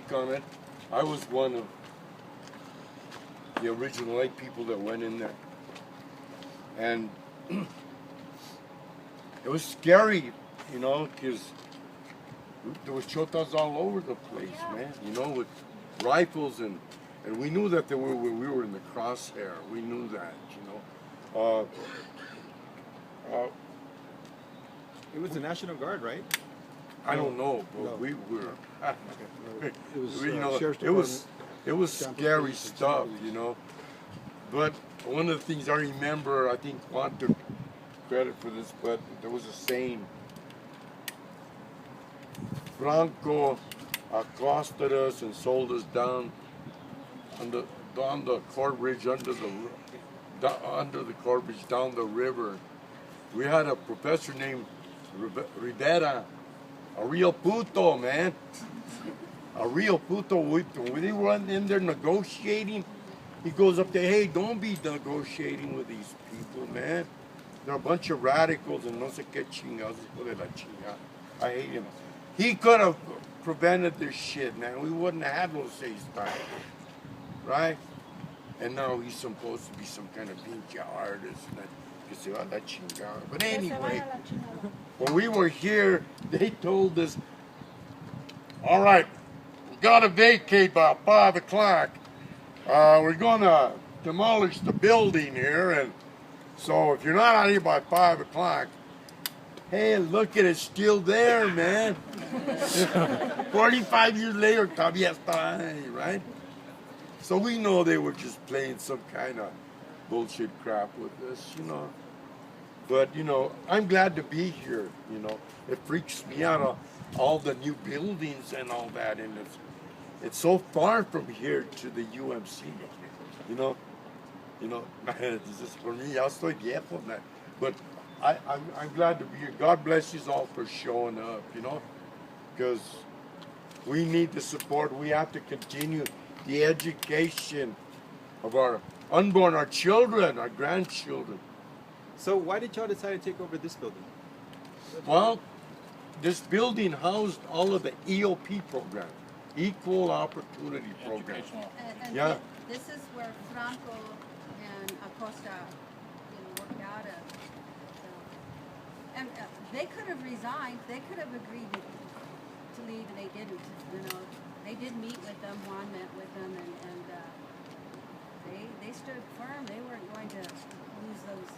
speak on it. I was one of the original 8 people that went in there. And it was scary, you know, because there was chotas all over the place, man, you know, with rifles, and we knew that we were in the crosshair. We knew that, you know. It was the National Guard, right? I don't know, but No. we were. It was, You know, Sheriff's it was Tampa scary Police and stuff, Tampa you know. But one of the things I remember, I think Juan took credit for this, but there was a saying. Franco accosted us and sold us down on the court bridge, under the court bridge, down the river. We had a professor named Rivera, a real puto, man. A real puto. When they went in there negotiating, he goes up there, hey, don't be negotiating with these people, man. They're a bunch of radicals and no sé qué chingados, hijo de la chingada. I hate him. He could have prevented this shit, man. We wouldn't have had those Seis times, right? And now he's supposed to be some kind of pinche artist. And that chingada. But anyway, when we were here, they told us, all right, we got to vacate by 5 o'clock. We're going to demolish the building here, and so if you're not out here by 5 o'clock, hey, look at it, it's still there, man. 45 years later, todavía está ahí, right? So we know they were just playing some kind of bullshit crap with us, you know. But, you know, I'm glad to be here, you know. It freaks me out, all the new buildings and all that, and it's so far from here to the UMC, you know. You know, this is for me, ya estoy viejo, man. But I'm glad to be here. God bless you all for showing up, you know, because we need the support. We have to continue the education of our unborn, our children, our grandchildren. So why did y'all decide to take over this building? Well, this building housed all of the EOP program, Equal Opportunity Program. And Yeah. this is where Franco and Acosta, worked out of. And they could have resigned. They could have agreed to leave, and they didn't. You know, they did meet with them. Juan met with them, and they stood firm. They weren't going to lose those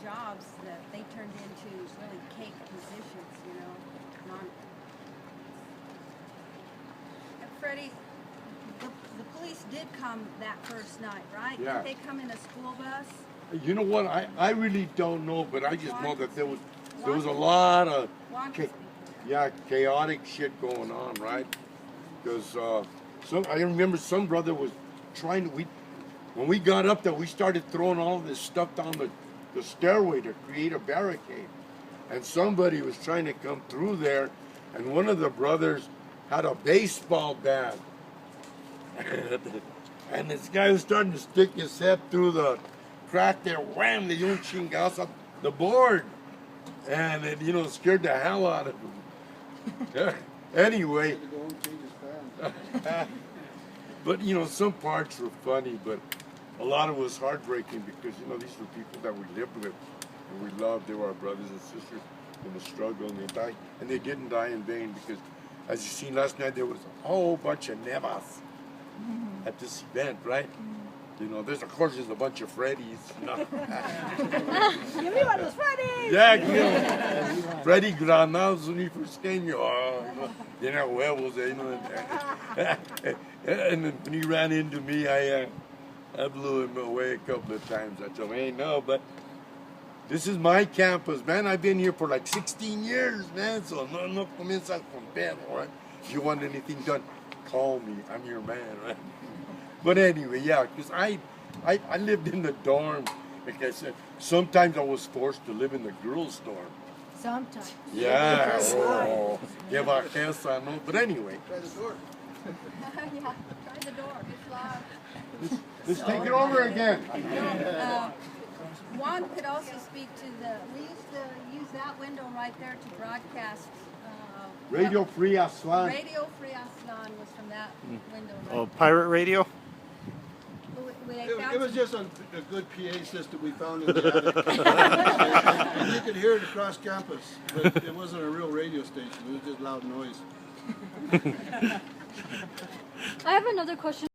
jobs that they turned into really cake positions. You know, And Freddy, the police did come that first night, right? Yeah. Did they come in a school bus? You know what? I really don't know, but I just know that there was a lot of chaotic shit going on, right? Because I remember some brother was trying to. When we got up there, we started throwing all of this stuff down the stairway to create a barricade, and somebody was trying to come through there, and one of the brothers had a baseball bat, and this guy was starting to stick his head through the crack there, wham, the young chingados up the board, and it, scared the hell out of him. Anyway, but some parts were funny, but a lot of it was heartbreaking because these were people that we lived with and we loved. They were our brothers and sisters in the struggle, and they died, and they didn't die in vain because, as you seen last night, there was a whole bunch of nevas at this event, right? There's a bunch of Freddys. Give me one of those Freddys! Yeah, Freddy Granados when he first came, huevos, and then when he ran into me, I blew him away a couple of times. I told him, hey, no, but this is my campus, man. I've been here for like 16 years, man, so no comienzas con pedo, right? If you want anything done, call me. I'm your man, right? But anyway, yeah, because I lived in the dorm. Like I said, sometimes I was forced to live in the girls' dorm. Sometimes. Yeah. Oh, lleva esa, no? But anyway. Try the door. Yeah, try the door. It's loud. Let's take it over again. Juan could also speak to we used to use that window right there to broadcast Radio Free Aslan. Radio Free Aslan was from that window. Right? Oh, pirate radio? It was just a good PA system we found in the attic. And you could hear it across campus, but it wasn't a real radio station. It was just loud noise. I have another question.